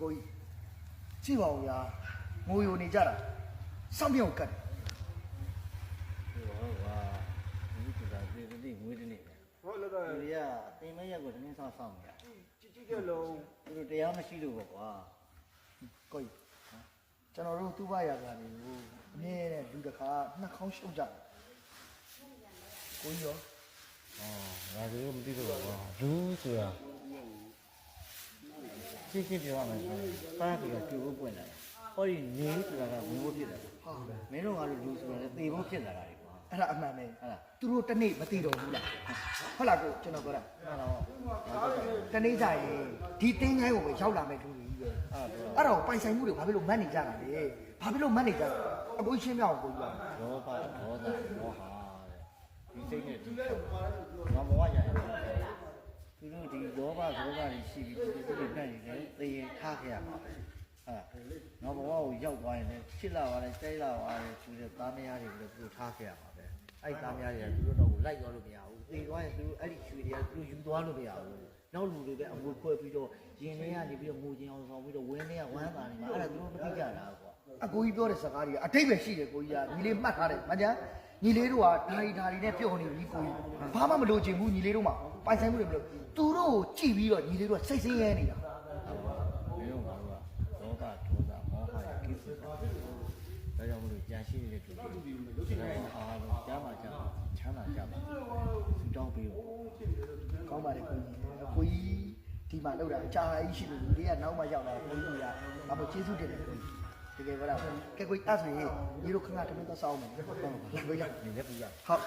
ကိုကြီးကြည့်ပါဦးညာငိုယိုနေကြတာစောင့်ပြောက်ကတ်တယ် ဟုတ်ပါဒီကစားဒီဒီငွေတနေ့ဟုတ်လည်းတော့ဒီကတင်မရက်ကိုတနည်းဆောင်နေရကြည့်ကြလုံးသူတို့တရားမရှိလို့ပေါ့ကွာ ကိုကြီးကျွန်တော်တို့သူ့ဘရာကနေကိုအမြဲတဲ့လူတစ်ခါနှာခေါင်းရှုပ်ကြတယ်ကိုကြီးရော ငါတို့မသိတော့ဘူးလူဆိုတာကြည့်ပြောရမယ်ပါးပြီးတော့ကျိုးဖို့ပွင့်လာတယ်ဟောဒီနေဆိုတာကဝင်ဖို့ဖြစ်တယ်မင်းတို့ကလည်းလူဆိုတာလည်းသေဖို့ဖြစ်လာတာကွာ အဲ့ဒါအမှန်ပဲ ဟုတ်လား သူတို့တနေ့မသိတော့ဘူးလားဟုတ်လားကိုကျွန်တော်ပြောတာ အဲ့တော့ တနေ့ကျရင်ဒီတင်းချိုင်းကိုပဲရောက်လာမယ်သူကြီးပဲအဲ့တော့ပိုင်ဆိုင်မှုတွေဘာဖြစ်လို့မတ်နေကြတာလဲဘာဖြစ်လို့မတ်နေကြတာအကိုရှင်းပြအောင်ကိုကြီးပါ ဒေါသဒေါသမောဟတဲ့ဒီစိတ်နဲ့ဒီငါဘဝရရင်သူတို့ဒီလောဘဒေါသတွေရှိပြီးသူတို့နဲ့နေတယ်သေရင်ထားခဲ့ရမှာပဲငါဘဝကိုရောက်သွားရင်လည်းချစ်လာပါတယ်ကြိုက်လာပါတယ်သူတို့သားမယားတွေလည်းသူတို့ထားခဲ့ရမှာပဲအဲ့သားမယားတွေကသူတို့တော့လိုက်သွားလို့မရဘူးသေသွားရင်သူတို့အဲ့ဒီချွေတွေကသူတို့ယူသွားလို့မရဘူးနောက်လူတွေပဲအမွေခွဲပြီးတော့ရင်ထဲကနေပြီးတော့ငိုချင်းအောင်ဆောင်ပြီးတော့ဝင်းထဲကဝမ်းသာနေမှာအဲ့ဒါသူတို့မသိကြတာကွာ အကိုကြီးပြောတဲ့စကားတွေကအတိတ်ပဲရှိတယ်ကိုကြီးကညီလေးမှတ်ထားတယ်မကြမ်းညီလေးတို့ကဓာရီနဲ့ပြုတ်နေပြီကိုကြီးဘာမှမလိုချင်ဘူးညီလေးတို့မှပိုင်ဆိုင်မှုတွေမလို့သူတို့ကိုကြည့်ပြီးတော့ညီလေးတို့ကစိတ်ဆင်းရဲနေတာ မင်းတို့ကတော့ဒေါသဒေါသမောဟရဲ့ကိစ္စဒါကြောင့်မလို့ကြာရှိနေတဲ့သူတွေဒီတော့အားလုံးကြားမှာကြားမှာချမ်းသာကြပါသူတောင်းပြီးတော့ ကောင်းပါတယ်ကိုကြီးဒီမှာလောက်တာအကြာကြီးရှိလို့လူတွေကနောက်မှရောက်လာကိုကြီးကဘာလို့ကျေးဇူးတင်တယ်ကိုကြီးတကယ်ပြောတာကဲကိုကြီးအဲ့ဆိုရင်ညီတို့ခဏတမင်သက်ဆောင်မယ်ဟုတ်ပါဘူးလက်ပေးလိုက် နေလည်းပြရ ဟုတ်